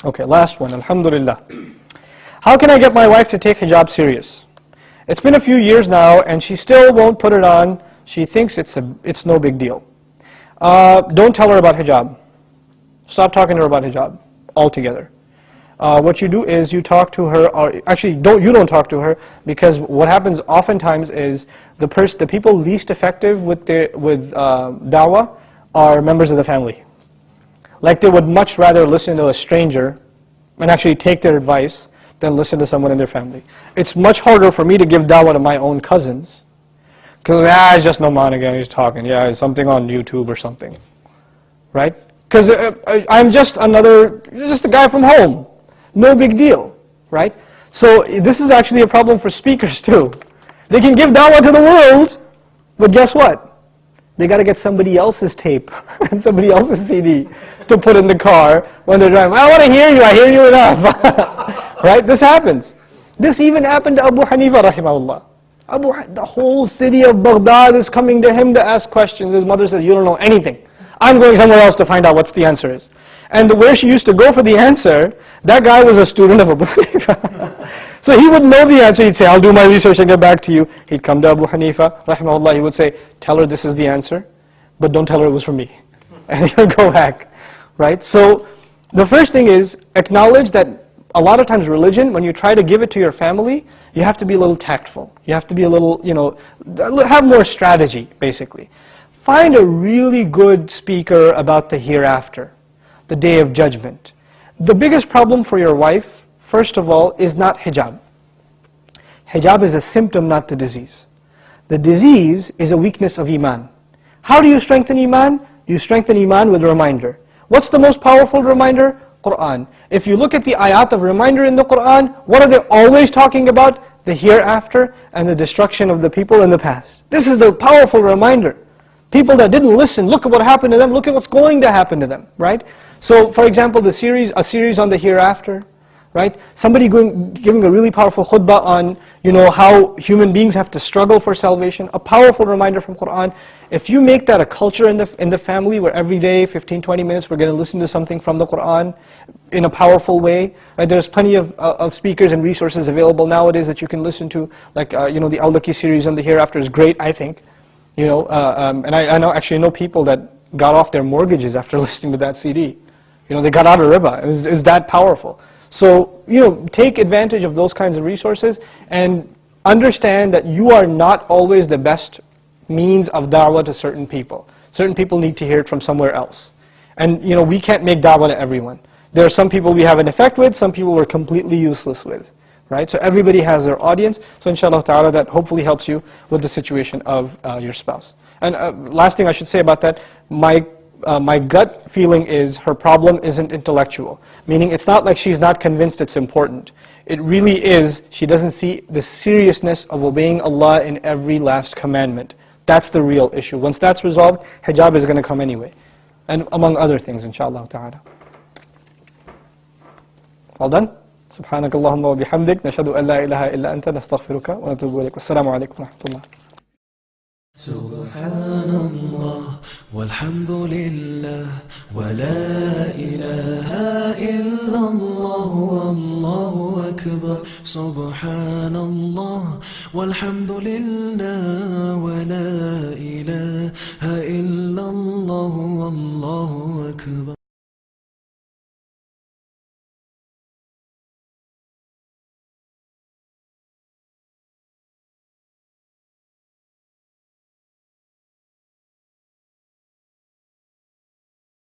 Okay, last one, alhamdulillah. How can I get my wife to take hijab serious? It's been a few years now and she still won't put it on. She thinks it's no big deal. Don't tell her about hijab. Stop talking to her about hijab altogether. What you do is you talk to her, or actually you don't talk to her, because what happens oftentimes is the people least effective with da'wah are members of the family. Like they would much rather listen to a stranger and actually take their advice than listen to someone in their family. It's much harder for me to give da'wah to my own cousins, because it's just Nouman again, he's talking, it's something on YouTube or something, right? Because I'm just a guy from home. No big deal, right? So this is actually a problem for speakers too. They can give da'wah to the world, but guess what? They got to get somebody else's tape and somebody else's CD to put in the car when they're driving. I want to hear you, I hear you enough. Right? This happens. This even happened to Abu Hanifa rahimahullah. The whole city of Baghdad is coming to him to ask questions. His mother says, you don't know anything. I'm going somewhere else to find out what the answer is. And where she used to go for the answer, that guy was a student of Abu Hanifa. So he would know the answer. He'd say, I'll do my research and get back to you. He'd come to Abu Hanifa, rahimahullah. He would say, tell her this is the answer, but don't tell her it was from me. And he'll go back, right? So the first thing is acknowledge that a lot of times religion, when you try to give it to your family, you have to be a little tactful. You have to be a little, have more strategy, basically. Find a really good speaker about the hereafter, the day of judgment. The biggest problem for your wife, first of all, is not hijab. Hijab is a symptom, not the disease. The disease is a weakness of iman. How do you strengthen iman? You strengthen iman with a reminder. What's the most powerful reminder? Quran. If you look at the ayat of reminder in the Quran, what are they always talking about? The hereafter and the destruction of the people in the past. This is the powerful reminder. People that didn't listen, look at what happened to them, look at what's going to happen to them, right? So, for example, a series on the hereafter, right? Somebody giving a really powerful khutbah on, how human beings have to struggle for salvation. A powerful reminder from Quran. If you make that a culture in the family, where every day, 15, 20 minutes, we're going to listen to something from the Quran in a powerful way, right? There's plenty of speakers and resources available nowadays that you can listen to, like the Al-Laki series on the hereafter is great, I think. And I know people that got off their mortgages after listening to that CD. They got out of riba. It was that powerful. So, take advantage of those kinds of resources and understand that you are not always the best means of da'wah to certain people. Certain people need to hear it from somewhere else. And, we can't make da'wah to everyone. There are some people we have an effect with, some people we're completely useless with. Right? So everybody has their audience. So inshallah ta'ala, that hopefully helps you with the situation of your spouse. And last thing I should say about that, my gut feeling is her problem isn't intellectual. Meaning it's not like she's not convinced it's important. It really is, she doesn't see the seriousness of obeying Allah in every last commandment. That's the real issue. Once that's resolved, hijab is going to come anyway. And among other things, inshallah ta'ala. All done? سبحانك اللهم وبحمدك نشهد أن لا إله إلا أنت نستغفرك ونتوب إليك والسلام عليكم ورحمة الله. سبحان الله والحمد لله ولا إله إلا الله والله أكبر. سبحان الله والحمد لله ولا